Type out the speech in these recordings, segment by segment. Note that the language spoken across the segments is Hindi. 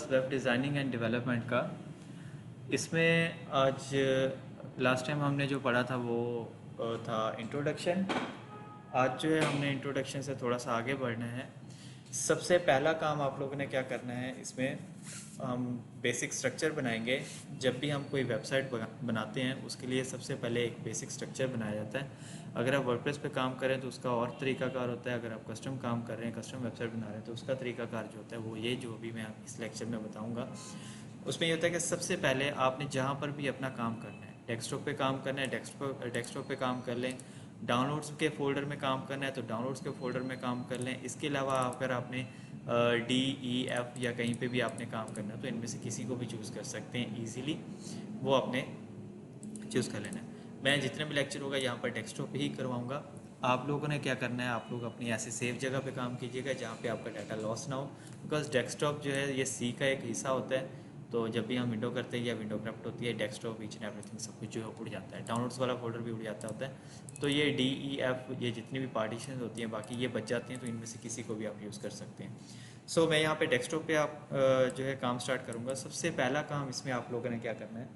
Class web designing and development का। इसमें आज लास्ट टाइम हमने जो पढ़ा था वो था इंट्रोडक्शन। आज जो है हमने इंट्रोडक्शन से थोड़ा सा आगे बढ़ना है। सबसे पहला काम आप लोगों ने क्या करना है, इसमें हम बेसिक स्ट्रक्चर बनाएंगे। जब भी हम कोई वेबसाइट बनाते हैं उसके लिए सबसे पहले एक बेसिक स्ट्रक्चर बनाया जाता है। अगर आप वर्डप्रेस पे काम करें तो उसका और तरीकाकार होता है, अगर आप कस्टम काम कर रहे हैं, कस्टम वेबसाइट बना रहे हैं तो उसका तरीकाकार जो होता है वो ये जो अभी मैं इस लेक्चर में बताऊँगा। उसमें ये होता है कि सबसे पहले आपने जहाँ पर भी अपना काम करना है, डेस्कटॉप पे काम करना है डेस्कटॉप पे काम कर लें, डाउनलोड्स के फ़ोल्डर में काम करना है तो डाउनलोड्स के फ़ोल्डर में काम कर लें। इसके अलावा अगर आपने DEF या कहीं पे भी आपने काम करना है तो इनमें से किसी को भी चूज़ कर सकते हैं ईज़िली, वो आपने चूज़ कर लेना है। मैं जितने भी लेक्चर होगा यहाँ पर डेस्कटॉप पे ही करवाऊँगा। आप लोगों ने क्या करना है, आप लोग अपनी ऐसे सेफ जगह पे काम कीजिएगा जहाँ पे आपका डाटा लॉस ना हो, बिकॉज डेस्कटॉप जो है ये सी का एक हिस्सा होता है। तो जब भी हम विंडो करते हैं या विंडो करप्ट होती है, डेस्कटॉप ईच एंड एवरीथिंग सब कुछ जो है उड़ जाता है, डाउनलोड्स वाला फोल्डर भी उड़ जाता होता है। तो ये DEF ये जितनी भी पार्टीशन होती हैं बाकी ये बच जाती हैं, तो इनमें से किसी को भी आप यूज़ कर सकते हैं। सो मैं यहाँ पे डेस्कटॉप पे आप जो है काम स्टार्ट करूँगा। सबसे पहला काम इसमें आप लोगों ने क्या करना है,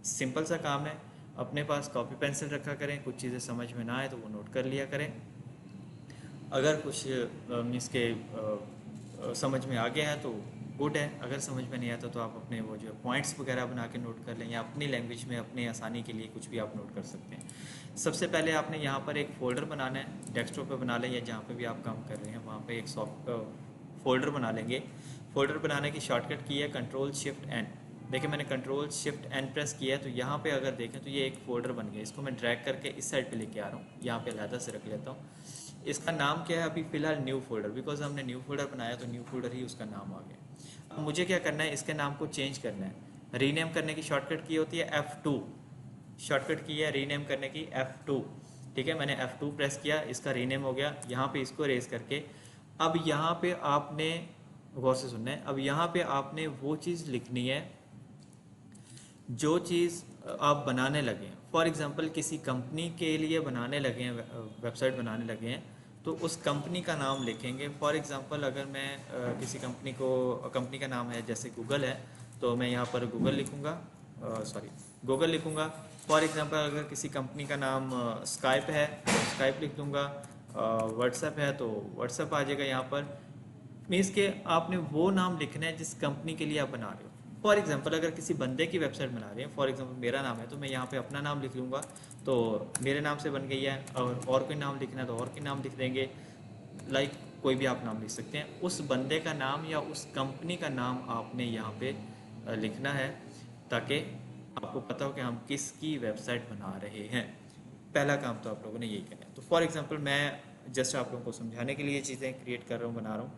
सिंपल सा काम है। अपने पास कॉपी पेंसिल रखा करें, कुछ चीज़ें समझ में ना आए तो वो नोट कर लिया करें। अगर कुछ मीन्स के समझ में आ गया है तो गुड है, अगर समझ में नहीं आता तो आप अपने वो जो पॉइंट्स वगैरह बना के नोट कर लें, या अपनी लैंग्वेज में अपने आसानी के लिए कुछ भी आप नोट कर सकते हैं। सबसे पहले आपने यहाँ पर एक फ़ोल्डर बनाना है, डेस्कटॉप पे बना लें या जहाँ पे भी आप काम कर रहे हैं वहाँ पे एक सॉफ्ट फोल्डर बना लेंगे। फोल्डर बनाने की शॉर्टकट की है Ctrl+Shift+N। देखिए मैंने Ctrl+Shift+N प्रेस किया है तो यहाँ पे अगर देखें तो ये एक फ़ोल्डर बन गया। इसको मैं ड्रैग करके इस साइड पे लेके आ रहा हूँ, यहाँ पे अलहदा से रख लेता हूँ। इसका नाम क्या है अभी फ़िलहाल, न्यू फोल्डर, बिकॉज हमने न्यू फोल्डर बनाया तो न्यू फोल्डर ही उसका नाम आ गया। अब मुझे क्या करना है, इसके नाम को चेंज करना है। रीनेम करने की शॉर्टकट की होती है F2, शॉर्टकट की है रीनेम करने की F2। ठीक है, मैंने F2 प्रेस किया, इसका रीनेम हो गया। यहाँ पे इसको रेस करके अब यहाँ पे आपने गौर से सुनना है, अब यहाँ पे आपने वो चीज़ लिखनी है जो चीज़ आप बनाने लगे हैं। फॉर एग्ज़ाम्पल किसी कंपनी के लिए बनाने लगे हैं, वेबसाइट बनाने लगे हैं, तो उस कंपनी का नाम लिखेंगे। फॉर एग्ज़ाम्पल अगर मैं किसी कंपनी का नाम है जैसे गूगल है तो मैं यहाँ पर गूगल लिखूँगा, सॉरी गूगल लिखूँगा। फॉर एग्ज़ाम्पल अगर किसी कंपनी का नाम स्काइप है तो स्काइप लिख दूँगा। व्हाट्सएप है तो व्हाट्सएप आ जाएगा यहाँ पर। मीन्स के आपने वो नाम लिखना है जिस कंपनी के लिए आप बना रहे हो। फॉर एग्जांपल अगर किसी बंदे की वेबसाइट बना रहे हैं, फॉर एग्जांपल मेरा नाम है तो मैं यहाँ पे अपना नाम लिख लूँगा, तो मेरे नाम से बन गई है। और कोई नाम लिखना है तो और कोई नाम लिख देंगे, लाइक कोई भी आप नाम लिख सकते हैं। उस बंदे का नाम या उस कंपनी का नाम आपने यहाँ पे लिखना है ताकि आपको पता हो कि हम किसकी वेबसाइट बना रहे हैं। पहला काम तो आप लोगों ने यही करना है। तो फॉर एग्जांपल मैं जस्ट आप लोगों को समझाने के लिए चीज़ें क्रिएट कर रहा हूँ, बना रहा हूँ,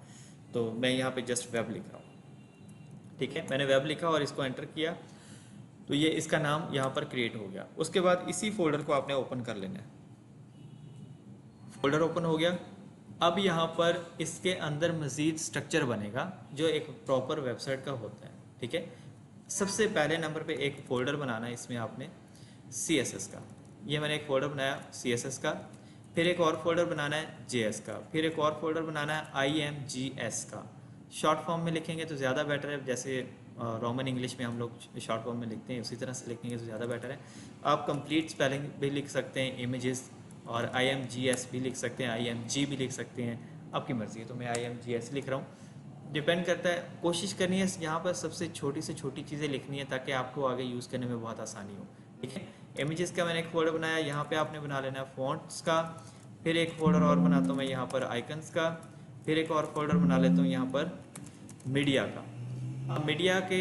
तो मैं यहाँ पे जस्ट वेब लिख रहा हूँ। ठीक है, मैंने वेब लिखा और इसको एंटर किया तो ये इसका नाम यहाँ पर क्रिएट हो गया। उसके बाद इसी फोल्डर को आपने ओपन कर लेना है। फोल्डर ओपन हो गया। अब यहाँ पर इसके अंदर मज़ीद स्ट्रक्चर बनेगा जो एक प्रॉपर वेबसाइट का होता है। ठीक है, सबसे पहले नंबर पे एक फ़ोल्डर बनाना है इसमें आपने CSS का। ये मैंने एक फ़ोल्डर बनाया CSS का। फिर एक और फोल्डर बनाना है JS का। फिर एक और फोल्डर बनाना है IMGS का। शॉर्ट फॉर्म में लिखेंगे तो ज़्यादा बेटर है, जैसे रोमन इंग्लिश में हम लोग शॉर्ट फॉर्म में लिखते हैं उसी तरह से लिखेंगे तो ज़्यादा बेटर है। आप कंप्लीट स्पेलिंग भी लिख सकते हैं इमेजेस, और IMGS भी लिख सकते हैं, IMG भी लिख सकते हैं, आपकी मर्ज़ी है। तो मैं IMGS लिख रहा हूँ। डिपेंड करता है, कोशिश करनी है यहाँ पर सबसे छोटी से छोटी चीज़ें लिखनी है ताकि आपको आगे यूज़ करने में बहुत आसानी हो। ठीक है, इमेजेस का मैंने एक फोल्डर बनाया, यहाँ पे आपने बना लेना है फ़ॉन्ट्स का। फिर एक फोल्डर और बनाता हूँ मैं यहाँ पर आइकन्स का। फिर एक और फोल्डर बना लेता हूँ यहाँ पर मीडिया का। अब मीडिया के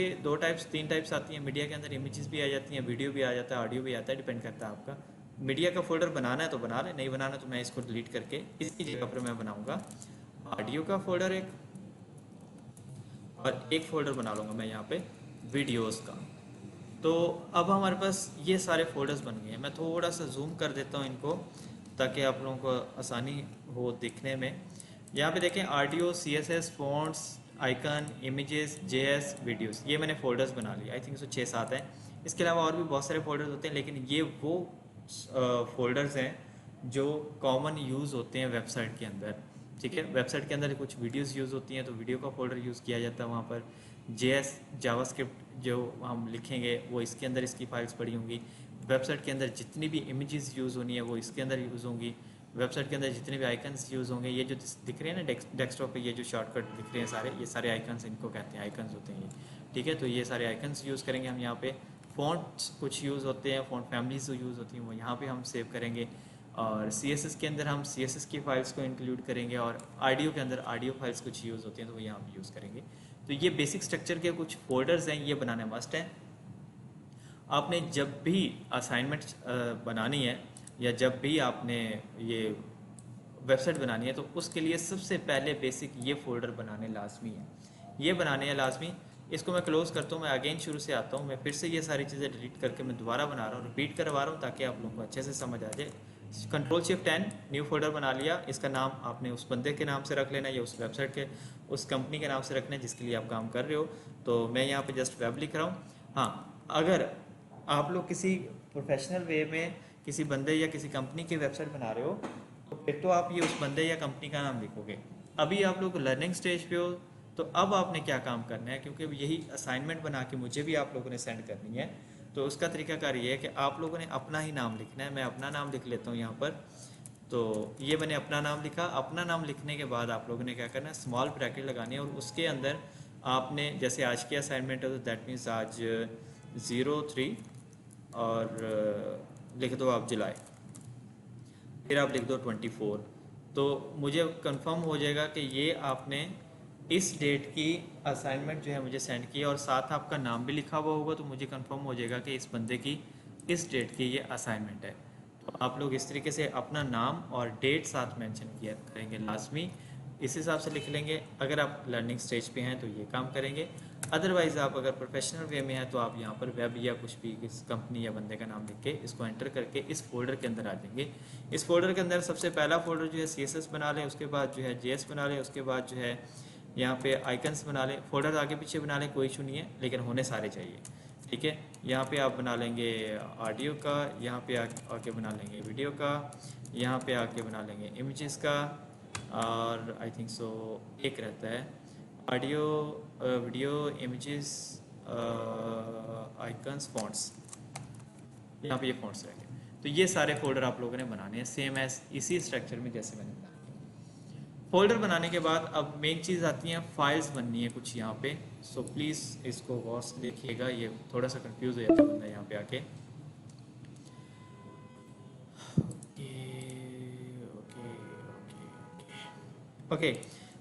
तीन टाइप्स आती हैं। मीडिया के अंदर इमेजेस भी आ जाती हैं, वीडियो भी आ जाता है, ऑडियो भी आता है, डिपेंड करता है आपका। मीडिया का फोल्डर बनाना है तो बना लें, नहीं बनाना तो मैं इसको डिलीट करके इसकी जगह पर मैं बनाऊंगा ऑडियो का फोल्डर एक, और एक फोल्डर बना लूँगा मैं यहाँ पे वीडियोस का। तो अब हमारे पास ये सारे फोल्डर्स बन गए हैं। मैं थोड़ा सा जूम कर देता हूँ इनको ताकि आप लोगों को आसानी हो दिखने में। यहाँ पे देखें audio, CSS, fonts, icon, images, JS, videos, ये मैंने फ़ोल्डर्स बना लिए। आई थिंक इसमें 6-7 हैं। इसके अलावा और भी बहुत सारे फ़ोल्डर्स होते हैं, लेकिन ये वो फ़ोल्डर्स हैं जो कॉमन यूज़ होते हैं वेबसाइट के अंदर। ठीक है, वेबसाइट के अंदर कुछ वीडियोस यूज़ होती हैं तो वीडियो का फ़ोल्डर यूज़ किया जाता है वहाँ पर। JS जावास्क्रिप्ट जो हम लिखेंगे वो इसके अंदर इसकी फाइल्स पड़ी होंगी। वेबसाइट के अंदर जितनी भी इमेजेस यूज़ होनी है वो इसके अंदर यूज़ होंगी। वेबसाइट के अंदर जितने भी आइकन्स यूज़ होंगे, ये जो दिख रहे हैं ना डेस्कटॉप पे, ये जो शॉर्टकट दिख रहे हैं सारे, ये सारे आइकन्स इनको कहते हैं, आइकन्स होते हैं ये, ठीक है। तो ये सारे आइकन्स यूज़ करेंगे हम यहाँ पे। फ़ॉन्ट्स कुछ यूज़ होते हैं, फ़ॉन्ट फैमिलीज जो यूज़ होती हैं वो यहाँ पे हम सेव करेंगे। और CSS के अंदर हम CSS की फाइल्स को इंक्लूड करेंगे, और ऑडियो के अंदर ऑडियो फाइल्स कुछ यूज़ होती हैं तो वो यहाँ पे यूज़ करेंगे। तो ये बेसिक स्ट्रक्चर के कुछ फोल्डर्स हैं, ये बनाने मस्ट है। आपने जब भी असाइनमेंट बनानी है या जब भी आपने ये वेबसाइट बनानी है, तो उसके लिए सबसे पहले बेसिक ये फोल्डर बनाने लाजमी है, ये बनाने हैं लाजमी। इसको मैं क्लोज़ करता हूँ, मैं अगेन शुरू से आता हूँ, मैं फिर से ये सारी चीज़ें डिलीट करके मैं दोबारा बना रहा हूँ, रिपीट करवा रहा हूँ ताकि आप लोगों को अच्छे से समझ आ जाए। Ctrl+Shift+N, न्यू फोल्डर बना लिया। इसका नाम आपने उस बंदे के नाम से रख लेना या उस वेबसाइट के, उस कंपनी के नाम से रखना है जिसके लिए आप काम कर रहे हो। तो मैं यहाँ पे जस्ट वेब लिख रहा हूँ। हाँ, अगर आप लोग किसी प्रोफेशनल वे में किसी बंदे या किसी कंपनी की वेबसाइट बना रहे हो, तो फिर तो आप ये उस बंदे या कंपनी का नाम लिखोगे। अभी आप लोग लर्निंग स्टेज पे हो, तो अब आपने क्या काम करना है, क्योंकि यही असाइनमेंट बना के मुझे भी आप लोगों ने सेंड करनी है, तो उसका तरीकाकार ये है कि आप लोगों ने अपना ही नाम लिखना है। मैं अपना नाम लिख लेता हूँ यहाँ पर। तो ये मैंने अपना नाम लिखा। अपना नाम लिखने के बाद आप लोगों ने क्या करना है, स्मॉल ब्रैकेट लगानी है, और उसके अंदर आपने, जैसे आज की असाइनमेंट है तो दैट मीन्स आज 03 और लिख दो आप जुलाई, फिर आप लिख दो 24। तो मुझे कंफर्म हो जाएगा कि ये आपने इस डेट की असाइनमेंट जो है मुझे सेंड की, और साथ आपका नाम भी लिखा हुआ होगा, तो मुझे कंफर्म हो जाएगा कि इस बंदे की इस डेट की ये असाइनमेंट है। तो आप लोग इस तरीके से अपना नाम और डेट साथ मेंशन किया करेंगे लाजमी, इस हिसाब से लिख लेंगे। अगर आप लर्निंग स्टेज पे हैं तो ये काम करेंगे। अदरवाइज़ आप अगर प्रोफेशनल वे में हैं तो आप यहाँ पर वेब या कुछ भी किस कंपनी या बंदे का नाम लिख के इसको एंटर करके इस फोल्डर के अंदर आ जाएंगे। इस फोल्डर के अंदर सबसे पहला फोल्डर जो है CSS बना लें, उसके बाद जो है JS बना लें, उसके बाद जो है यहाँ पे आइकन्स बना लें। फोल्डर आगे पीछे बना लें, कोई इशू नहीं है, लेकिन होने सारे चाहिए, ठीक है। यहाँ पे आप बना लेंगे ऑडियो का, यहाँ पे आके बना लेंगे वीडियो का, यहाँ पे आके बना लेंगे इमेजेस का, और आई थिंक सो एक रहता है audio, video, images, icons, fonts. यहाँ पे ये फॉन्ट्स रहेंगे। तो ये सारे फोल्डर आप लोगों ने बनाने हैं सेम एज इसी स्ट्रक्चर में जैसे मैंने बनाया। फोल्डर बनाने के बाद अब मेन चीज़ आती है, फाइल्स बननी है कुछ यहाँ पे। सो प्लीज़ इसको गौर से देखिएगा, ये थोड़ा सा कंफ्यूज हो जाता है बंदा यहाँ पे आके। ओके,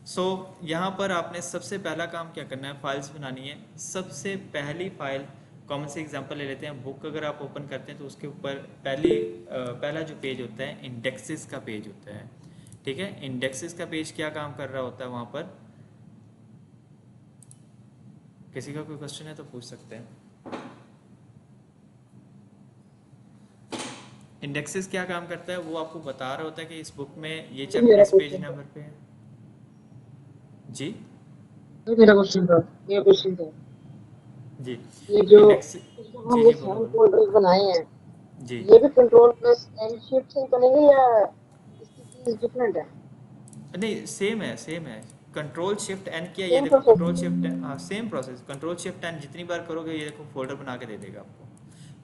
सो यहाँ पर आपने सबसे पहला काम क्या करना है, फाइल्स बनानी है। सबसे पहली फाइल, कॉमन से एग्जांपल ले लेते हैं, बुक अगर आप ओपन करते हैं तो उसके ऊपर पहला जो पेज होता है इंडेक्सेस का पेज होता है, ठीक है। इंडेक्सेस का पेज क्या काम कर रहा होता है वहाँ पर, किसी का कोई क्वेश्चन है तो पूछ सकते हैं। इंडेक्सेस क्या काम करता है वो आपको बता रहा होता है कि इस बुक में ये चैप्टर इस पेज नंबर पे है। जी मेरा क्वेश्चन था, ये क्वेश्चन था जी, ये जो इंडेक्स, हम जी ये जी बोलो सारे बोलो। फोल्डर्स बनाए हैं, जी ये भी Ctrl+N से बनेंगे या इसकी कीज डिफरेंट है? नहीं, सेम है, सेम है। Ctrl+Shift+N किया, ये सेम देखो प्रोसेस? Ctrl+Shift+, हाँ सेम प्रोसेस। Ctrl+Shift+N जितनी बार करोगे ये देखो फोल्डर बना के दे देगा आपको।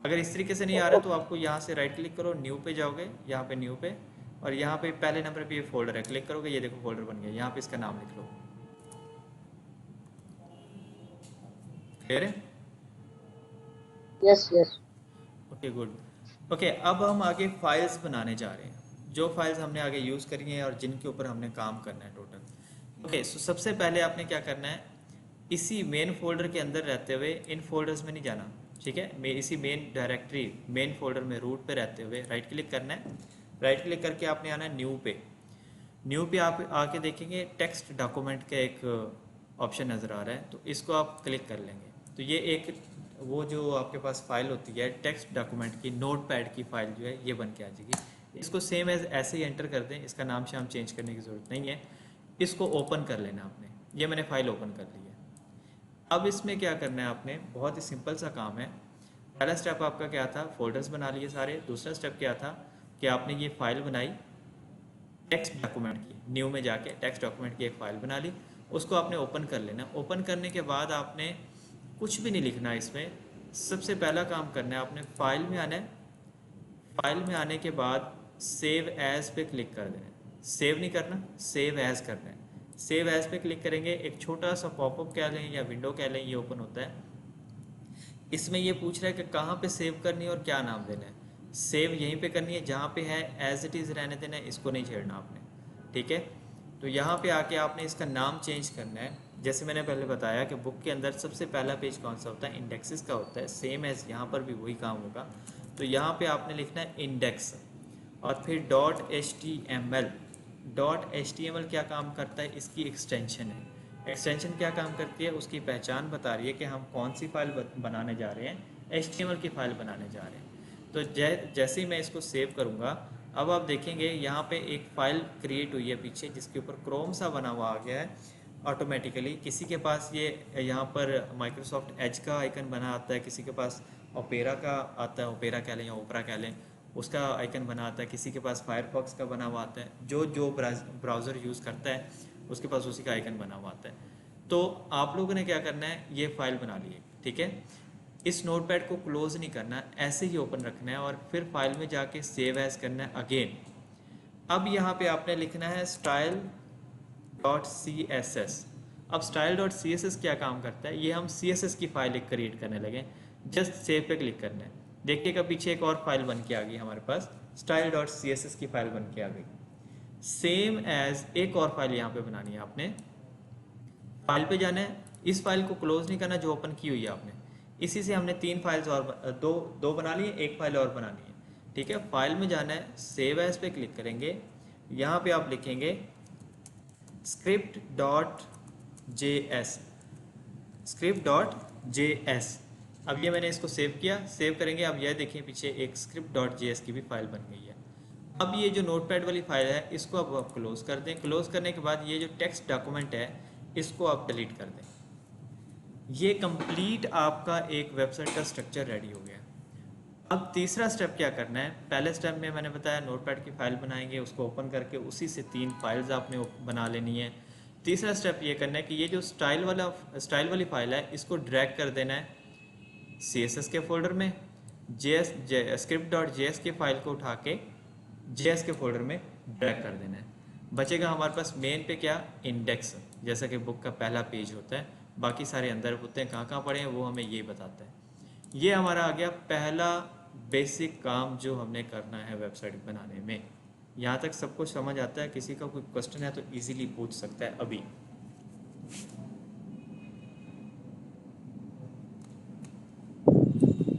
अगर इस तरीके से नहीं आ रहा तो आपको यहाँ से राइट क्लिक करो, न्यू पे जाओगे, यहाँ पे न्यू पे, और यहाँ पे पहले नंबर पे ये फोल्डर है, क्लिक करोगे, ये देखो फोल्डर बन गया, यहाँ पे इसका नाम लिख लो। क्लियर है? Yes yes. Okay good. Okay, अब हम आगे फाइल्स बनाने जा रहे हैं, जो फाइल्स हमने आगे यूज़ करनी है और जिनके ऊपर हमने काम करना है टोटल। ओके, सो सबसे पहले आपने क्या करना है, इसी मेन फोल्डर के अंदर रहते हुए इन फोल्डर्स में नहीं जाना, ठीक है। मैं इसी मेन डायरेक्टरी, मेन फोल्डर में रूट पे रहते हुए राइट क्लिक करना है। राइट क्लिक करके आपने आना है न्यू पे। न्यू पे आप आके देखेंगे टेक्स्ट डॉक्यूमेंट का एक ऑप्शन नज़र आ रहा है, तो इसको आप क्लिक कर लेंगे। तो ये एक वो जो आपके पास फाइल होती है टेक्स्ट डॉक्यूमेंट की, नोट पैड की फाइल जो है ये बन के आ जाएगी। इसको सेम एज ऐसे ही एंटर कर दें, इसका नाम शाम चेंज करने की ज़रूरत नहीं है। इसको ओपन कर लेना आपने, ये मैंने फ़ाइल ओपन कर ली है। अब इसमें क्या करना है आपने, बहुत ही सिंपल सा काम है। पहला स्टेप आपका क्या था, फोल्डर्स बना लिए सारे। दूसरा स्टेप क्या था कि आपने ये फाइल बनाई टेक्स्ट डॉक्यूमेंट की, न्यू में जाके टेक्स्ट डॉक्यूमेंट की एक फ़ाइल बना ली, उसको आपने ओपन कर लेना। ओपन करने के बाद आपने कुछ भी नहीं लिखना इसमें। सबसे पहला काम करना है, आपने फाइल में आना है। फाइल में आने के बाद सेव एज पे क्लिक कर देना है। सेव नहीं करना, सेव एज करना है। सेव एज पे क्लिक करेंगे, एक छोटा सा पॉपअप कह लें या विंडो कह लें, ये ओपन होता है। इसमें ये पूछ रहा है कि कहाँ पे सेव करनी है और क्या नाम देना है। सेव यहीं पे करनी है जहाँ पे है, एज इट इज़ रहने देना है, इसको नहीं छेड़ना आपने, ठीक है। तो यहाँ पे आके आपने इसका नाम चेंज करना है। जैसे मैंने पहले बताया कि बुक के अंदर सबसे पहला पेज कौन सा होता है, इंडेक्सेस का होता है। सेम एज यहाँ पर भी वही काम होगा। तो यहाँ पे आपने लिखना है इंडेक्स और फिर .html। .html क्या काम करता है, इसकी एक्सटेंशन है। एक्सटेंशन क्या काम करती है, उसकी पहचान बता रही है कि हम कौन सी फाइल बनाने जा रहे हैं, HTML की फाइल बनाने जा रहे हैं। तो जैसे ही मैं इसको सेव करूँगा, अब आप देखेंगे यहाँ पे एक फ़ाइल क्रिएट हुई है पीछे, जिसके ऊपर क्रोम सा बना हुआ आ गया है ऑटोमेटिकली। किसी के पास ये यहाँ पर माइक्रोसॉफ्ट एज का आइकन बना आता है, किसी के पास ओपेरा का आता है, ओपेरा कह लें या ओपरा कह लें, उसका आइकन बना आता है। किसी के पास फायरफॉक्स का बना हुआ आता है, जो जो ब्राउज़र यूज़ करता है उसके पास उसी का आइकन बना हुआ आता है। तो आप लोगों ने क्या करना है, ये फाइल बना ली है, ठीक है। इस नोटपैड को क्लोज नहीं करना, ऐसे ही ओपन रखना है और फिर फाइल में जाके सेव एज करना है अगेन। अब यहाँ पे आपने लिखना है style.css। अब style.css क्या काम करता है, ये हम CSS की फाइल एक क्रिएट करने लगे। जस्ट सेव पे क्लिक करना है। देखिएगा पीछे एक और फाइल बन के आ गई हमारे पास, style.css की फाइल बन के आ गई। सेम एज एक और फाइल यहाँ पे बनानी है आपने। फाइल पे जाना है, इस फाइल को क्लोज नहीं करना जो ओपन की हुई है आपने। इसी से हमने 3 फाइल्स और दो बना ली है, एक फाइल और बनानी है, ठीक है। फाइल में जाना है, सेव एज पे क्लिक करेंगे। यहाँ पे आप लिखेंगे script.js, script.js। अब ये मैंने इसको सेव किया, सेव करेंगे। अब यह देखिए पीछे एक script.js की भी फाइल बन गई है। अब ये जो नोटपैड वाली फाइल है, इसको अब आप क्लोज कर दें। क्लोज करने के बाद ये जो टेक्स्ट डॉक्यूमेंट है, इसको आप डिलीट कर दें। ये कंप्लीट आपका एक वेबसाइट का स्ट्रक्चर रेडी हो गया। अब तीसरा स्टेप क्या करना है, पहले स्टेप में मैंने बताया नोटपैड की फाइल बनाएंगे, उसको ओपन करके उसी से 3 फाइल्स आपने बना लेनी है। तीसरा स्टेप ये करना है कि ये जो स्टाइल वाली फाइल है, इसको ड्रैग कर देना है CSS के फोल्डर में। script.js की फाइल को उठा के JS के फोल्डर में ड्रैग कर देना है। बचेगा हमारे पास मेन पे क्या, इंडेक्स, जैसा कि बुक का पहला पेज होता है। बाकी सारे अंदर होते हैं, कहाँ कहाँ पड़े हैं वो हमें ये बताता है। ये हमारा आ गया पहला बेसिक काम जो हमने करना है वेबसाइट बनाने में। यहाँ तक सब कुछ समझ आता है? किसी का कोई क्वेश्चन है तो इजीली पूछ सकता है अभी।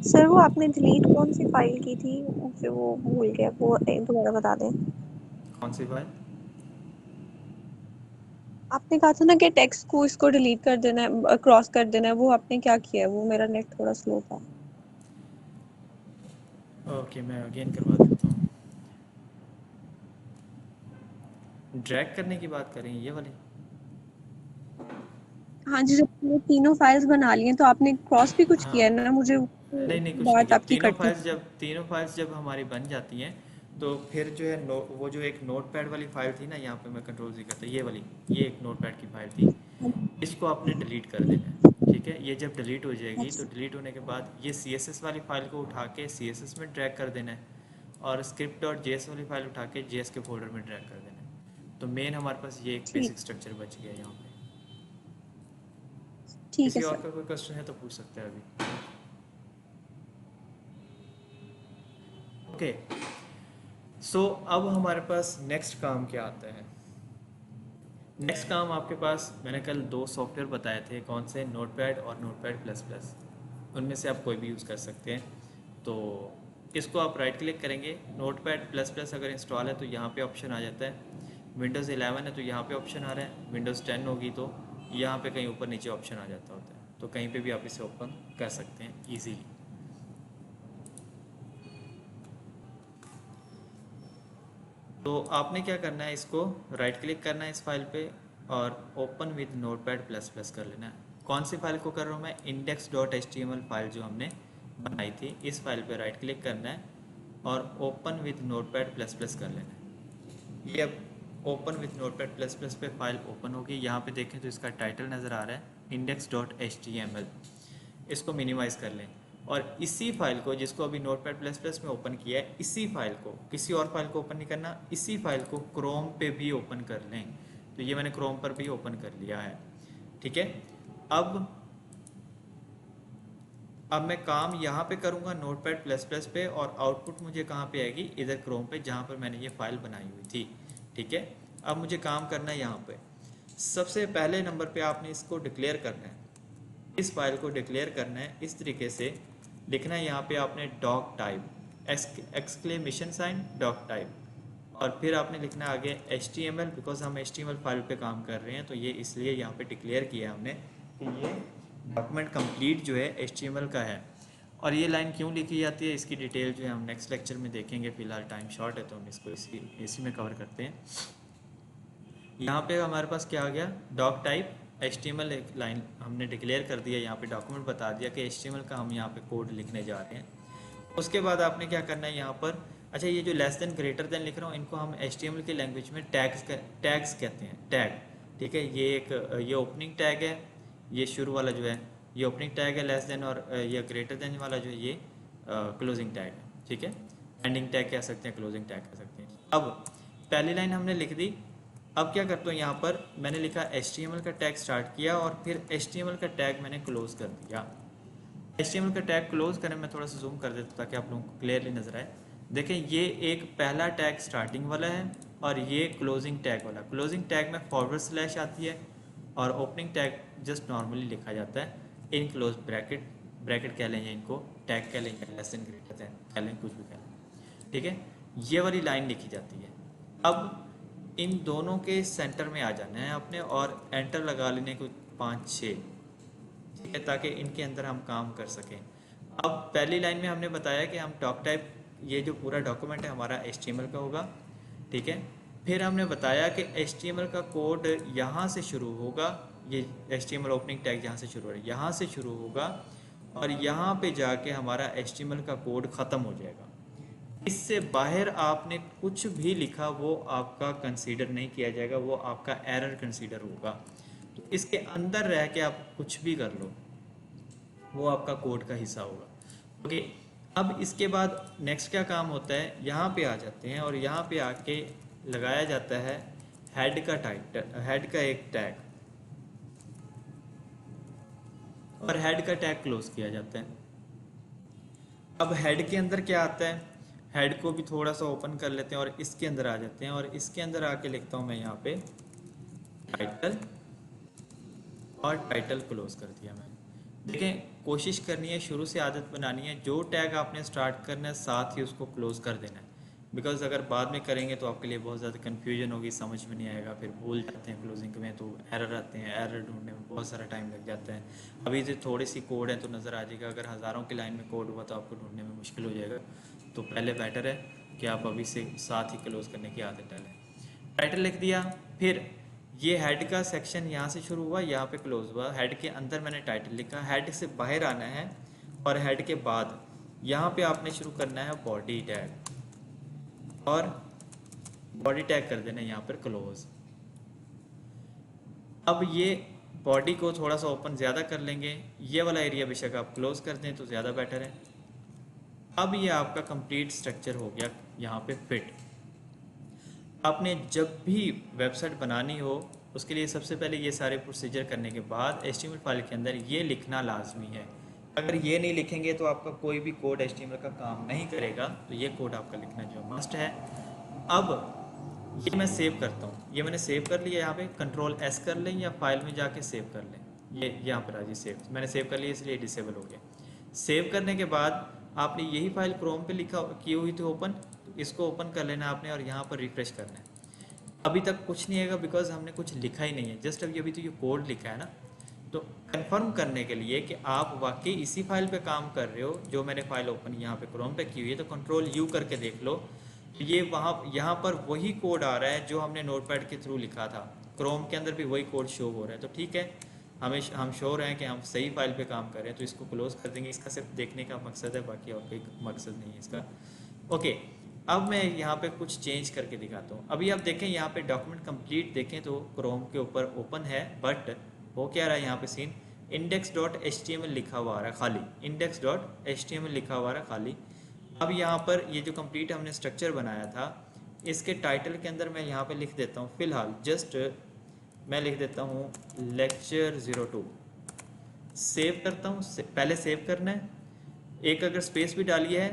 सर वो आपने डिलीट कौन सी फाइल की थी, मुझे वो भूल गया, वो दोबारा बता दें। कौन सी फाइल? आपने कहा था ना कि टेक्स्ट को इसको डिलीट कर देना है, क्रॉस कर देना है, वो आपने क्या किया है? वो मेरा नेट थोड़ा स्लो था। ओके, मैं अगेन करवा देता हूँ। ड्रैग करने की बात करें, ये वाली? हाँ जी, जब ये तीनों फाइल्स बना ली हैं तो आपने क्रॉस भी कुछ हाँ, किया है ना? मुझे नहीं नहीं कुछ नहीं बात किया। आपकी कटती। तीनों फाइल्स जब हमारी बन जाती हैं तो फिर जो है वो जो एक नोटपैड वाली फाइल थी ना, यहाँ पे मैं कंट्रोल Z करता, ये वाली, ये एक नोटपैड की फाइल थी, इसको आपने डिलीट कर देना है, ठीक है। ये जब डिलीट हो जाएगी तो डिलीट होने के बाद ये CSS वाली फाइल को उठा के CSS में ड्रैग कर देना है और script.js वाली फाइल उठा के JS के फोल्डर में ड्रैग कर देना है। तो मेन हमारे पास ये एक ठीक, बेसिक स्ट्रक्चर बच गया यहाँ पे। ठीक किसी है और सर। का कोई क्वेश्चन है तो पूछ सकते हैं अभी। ओके, सो अब हमारे पास नेक्स्ट काम क्या आता है। नेक्स्ट काम आपके पास, मैंने कल 2 सॉफ्टवेयर बताए थे, कौन से, नोटपैड और नोटपैड प्लस प्लस। उनमें से आप कोई भी यूज़ कर सकते हैं। तो इसको आप राइट क्लिक करेंगे, नोटपैड प्लस प्लस अगर इंस्टॉल है तो यहाँ पे ऑप्शन आ जाता है। विंडोज़ 11 है तो यहाँ पे ऑप्शन आ रहा है, विंडोज़ 10 होगी तो यहाँ पे कहीं ऊपर नीचे ऑप्शन आ जाता होता है। तो कहीं पे भी आप इसे ओपन कर सकते हैं ईजीली। तो आपने क्या करना है, इसको राइट क्लिक करना है इस फाइल पे और open with notepad plus plus कर लेना है। कौन सी फाइल को कर रहा हूँ मैं, index.html फाइल जो हमने बनाई थी, इस फाइल पे राइट क्लिक करना है और open with notepad plus plus कर लेना है। ये अब open with notepad plus plus पे फाइल ओपन होगी। यहाँ पे देखें तो इसका टाइटल नज़र आ रहा है index.html। इसको मिनिमाइज़ कर लें और इसी फाइल को जिसको अभी नोटपैड प्लस प्लस में ओपन किया है, इसी फाइल को, किसी और फाइल को ओपन नहीं करना, इसी फाइल को क्रोम पे भी ओपन कर लें। तो ये मैंने क्रोम पर भी ओपन कर लिया है, ठीक है। अब मैं काम यहाँ पे करूँगा नोटपैड प्लस प्लस पे, और आउटपुट मुझे कहाँ पे आएगी, इधर क्रोम पे जहाँ पर मैंने ये फाइल बनाई हुई थी, ठीक है। अब मुझे काम करना है यहाँ पे। सबसे पहले नंबर पे आपने इसको डिक्लेयर करना है, इस फाइल को डिक्लेयर करना है। इस तरीके से लिखना है यहाँ पे आपने doctype exclamation sign doctype, और फिर आपने लिखना है आगे HTML, बिकॉज हम HTML फाइल पे काम कर रहे हैं तो ये इसलिए यहाँ पे डिक्लेयर किया है हमने कि ये डॉक्यूमेंट कंप्लीट जो है HTML का है। और ये लाइन क्यों लिखी जाती है इसकी डिटेल जो है हम नेक्स्ट लेक्चर में देखेंगे, फिलहाल टाइम शॉर्ट है तो हम इसको इसी में कवर करते हैं। यहाँ पे हमारे पास क्या आ गया, डॉक टाइप HTML एक लाइन हमने डिक्लेयर कर दिया, यहाँ पे डॉक्यूमेंट बता दिया कि HTML का हम यहाँ पे कोड लिखने जा रहे हैं। उसके बाद आपने क्या करना है यहाँ पर, अच्छा ये जो लेस देन ग्रेटर देन लिख रहा हूँ इनको हम HTML की लैंग्वेज में टैग्स कहते हैं, टैग, ठीक है। ये ओपनिंग टैग है, ये शुरू वाला जो है ये ओपनिंग टैग है लेस देन, और ये ग्रेटर देन वाला जो है ये क्लोजिंग टैग है, ठीक है। एंडिंग टैग कह सकते हैं, क्लोजिंग टैग कह सकते हैं। अब पहली लाइन हमने लिख दी। अब क्या करता हूँ, यहाँ पर मैंने लिखा HTML का टैग स्टार्ट किया और फिर HTML का टैग मैंने क्लोज कर दिया। HTML का टैग क्लोज करें, मैं थोड़ा सा जूम कर देता हूँ ताकि आप लोगों को क्लियरली नजर आए। देखें ये एक पहला टैग स्टार्टिंग वाला है और ये क्लोजिंग टैग वाला। क्लोजिंग टैग में फॉरवर्ड स्लैश आती है और ओपनिंग टैग जस्ट नॉर्मली लिखा जाता है इन क्लोज ब्रैकेट कह लें, इनको टैग कह लें, लेस देन ग्रेटर देन कह लें, कुछ भी कह लें, ठीक है। ये वाली लाइन लिखी जाती है। अब इन दोनों के सेंटर में आ जाना है आपने और एंटर लगा लेने को 5-6, ठीक है, ताकि इनके अंदर हम काम कर सकें। अब पहली लाइन में हमने बताया कि हम डॉक टाइप, ये जो पूरा डॉक्यूमेंट है हमारा HTML का होगा, ठीक है। फिर हमने बताया कि HTML का कोड यहाँ से शुरू होगा, ये HTML ओपनिंग टैग यहाँ से शुरू हो रहा है, यहाँ से शुरू होगा और यहाँ पे जाके हमारा HTML का कोड ख़त्म हो जाएगा। इससे बाहर आपने कुछ भी लिखा वो आपका कंसीडर नहीं किया जाएगा, वो आपका एरर कंसीडर होगा। तो इसके अंदर रह के आप कुछ भी कर लो, वो आपका कोड का हिस्सा होगा, ओके। अब इसके बाद नेक्स्ट क्या काम होता है, यहाँ पे आ जाते हैं और यहाँ पे आके लगाया जाता है हेड का टाइटल, हेड का एक टैग, और हेड का टैग क्लोज किया जाता है। अब हेड के अंदर क्या आता है, हेड को भी थोड़ा सा ओपन कर लेते हैं और इसके अंदर आ जाते हैं और इसके अंदर आके लिखता हूँ मैं यहाँ पे टाइटल, और टाइटल क्लोज कर दिया मैंने। देखें कोशिश करनी है, शुरू से आदत बनानी है, जो टैग आपने स्टार्ट करना है साथ ही उसको क्लोज कर देना है, बिकॉज अगर बाद में करेंगे तो आपके लिए बहुत ज़्यादा कन्फ्यूजन होगी, समझ में नहीं आएगा, फिर भूल जाते हैं क्लोजिंग में तो एरर आते हैं, एरर ढूंढने में बहुत सारा टाइम लग जाता है। अभी जो थोड़ी सी कोड है तो नज़र आ जाएगा, अगर हज़ारों की लाइन में कोड हुआ तो आपको ढूंढने में मुश्किल हो जाएगा। तो पहले बेटर है कि आप अभी से साथ ही क्लोज करने की आदत डालें। टाइटल लिख दिया, फिर ये हेड का सेक्शन यहाँ से शुरू हुआ, यहाँ पे क्लोज हुआ, हेड के अंदर मैंने टाइटल लिखा, हेड से बाहर आना है और हेड के बाद यहाँ पे आपने शुरू करना है बॉडी टैग, और बॉडी टैग कर देना है यहाँ पर क्लोज। अब ये बॉडी को थोड़ा सा ओपन ज़्यादा कर लेंगे, ये वाला एरिया बेशक आप क्लोज कर दें तो ज़्यादा बेटर है। अब ये आपका कंप्लीट स्ट्रक्चर हो गया यहाँ पे फिट। आपने जब भी वेबसाइट बनानी हो उसके लिए सबसे पहले ये सारे प्रोसीजर करने के बाद HTML फाइल के अंदर ये लिखना लाजमी है। अगर ये नहीं लिखेंगे तो आपका कोई भी कोड HTML का काम नहीं करेगा, तो ये कोड आपका लिखना जो मस्ट है। अब ये मैं सेव करता हूँ, ये मैंने सेव कर लिया, यहाँ पे Ctrl+S कर लें या फाइल में जाके सेव कर लें, ये यहाँ पर आ जी सेव, मैंने सेव कर लिया इसलिए डिसेबल हो गया। सेव करने के बाद आपने यही फाइल क्रोम पे लिखा की हुई थी ओपन, तो इसको ओपन कर लेना आपने और यहाँ पर रिफ्रेश करना है। अभी तक कुछ नहीं आएगा बिकॉज हमने कुछ लिखा ही नहीं है, जस्ट अभी तो ये कोड लिखा है ना। तो कंफर्म करने के लिए कि आप वाकई इसी फाइल पे काम कर रहे हो, जो मैंने फाइल ओपन यहाँ पे क्रोम पे की हुई है, तो Ctrl+U करके देख लो, ये यहाँ पर वही कोड आ रहा है जो हमने नोटपैड के थ्रू लिखा था, क्रोम के अंदर भी वही कोड शो हो रहा है। तो ठीक है, हम श्योर हैं कि हम सही फाइल पे काम कर रहे हैं, तो इसको क्लोज कर देंगे। इसका सिर्फ देखने का मकसद है, बाकी और कोई मकसद नहीं है इसका, ओके। अब मैं यहाँ पे कुछ चेंज करके दिखाता हूँ। अभी आप देखें यहाँ पे डॉक्यूमेंट कंप्लीट देखें तो क्रोम के ऊपर ओपन है, बट हो क्या रहा है यहाँ पे सीन, index.html लिखा हुआ आ रहा है खाली, index.html लिखा हुआ आ रहा है खाली। अब यहाँ पर ये जो कंप्लीट हमने स्ट्रक्चर बनाया था, इसके टाइटल के अंदर मैं यहाँ पे लिख देता हूँ फ़िलहाल जस्ट मैं लिख देता हूँ लेक्चर 02। सेव करता हूँ, पहले सेव करना है, एक अगर स्पेस भी डाली है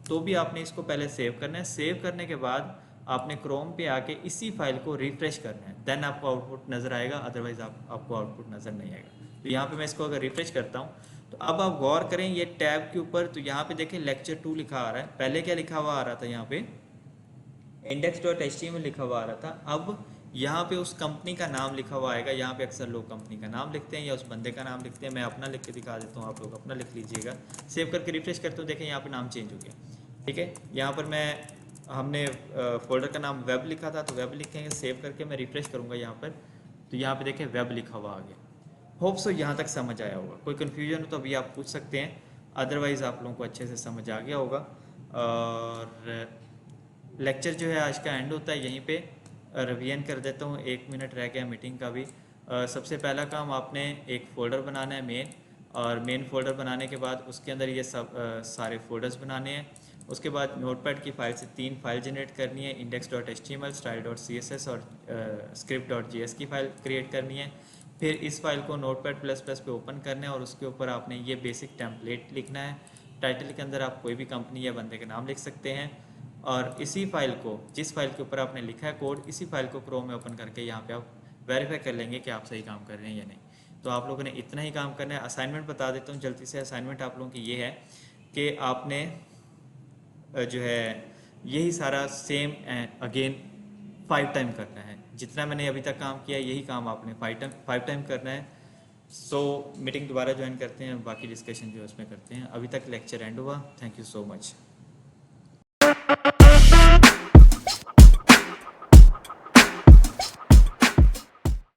तो भी आपने इसको पहले सेव करना है। सेव करने के बाद आपने क्रोम पे आके इसी फाइल को रिफ्रेश करना है, देन आपको आउटपुट नज़र आएगा, अदरवाइज आपको आउटपुट नज़र नहीं आएगा। तो यहाँ पे मैं इसको अगर रिफ्रेश करता हूँ तो अब आप गौर करें ये टैब के ऊपर, तो यहाँ पे देखें लेक्चर 2 लिखा आ रहा है, पहले क्या लिखा हुआ आ रहा था, यहाँ पे index.html लिखा हुआ आ रहा था। अब यहाँ पे उस कंपनी का नाम लिखा हुआ आएगा, यहाँ पे अक्सर लोग कंपनी का नाम लिखते हैं या उस बंदे का नाम लिखते हैं, मैं अपना लिख के दिखा देता हूँ, आप लोग अपना लिख लीजिएगा। सेव करके रिफ्रेश करते हो, देखें यहाँ पे नाम चेंज हो गया, ठीक है। यहाँ पर हमने फोल्डर का नाम वेब लिखा था तो वेब लिखेंगे, सेव करके मैं रिफ्रेश करूँगा यहाँ पर, तो यहाँ पर देखें वेब लिखा हुआ आ गया। होप सो यहाँ तक समझ आया होगा, कोई कन्फ्यूजन हो तो अभी आप पूछ सकते हैं, अदरवाइज़ आप लोगों को अच्छे से समझ आ गया होगा। और लेक्चर जो है आज का एंड होता है यहीं पे, रिवीजन कर देता हूँ, 1 मिनट रह गया मीटिंग का भी। सबसे पहला काम आपने एक फ़ोल्डर बनाना है मेन, और मेन फ़ोल्डर बनाने के बाद उसके अंदर ये सब सारे फोल्डर्स बनाने हैं। उसके बाद नोटपैड की फ़ाइल से 3 फाइल जनरेट करनी है, index.html, style.css और script.js की फ़ाइल क्रिएट करनी है। फिर इस फाइल को नोटपैड प्लस प्लस पे ओपन करना है और उसके ऊपर आपने ये बेसिक टेम्पलेट लिखना है। टाइटल के अंदर आप कोई भी कंपनी या बंदे का नाम लिख सकते हैं, और इसी फाइल को, जिस फाइल के ऊपर आपने लिखा है कोड, इसी फाइल को क्रोम में ओपन करके यहाँ पे आप वेरीफाई कर लेंगे कि आप सही काम कर रहे हैं या नहीं। तो आप लोगों ने इतना ही काम करना है। असाइनमेंट बता देता हूँ जल्दी से। असाइनमेंट आप लोगों की ये है कि आपने जो है यही सारा सेम अगेन 5 टाइम करना है। जितना मैंने अभी तक काम किया यही काम आपने 5 टाइम करना है। सो मीटिंग दोबारा ज्वाइन करते हैं, बाकी डिस्कशन जो है उसमें करते हैं। अभी तक लेक्चर एंड हुआ। Thank you so much.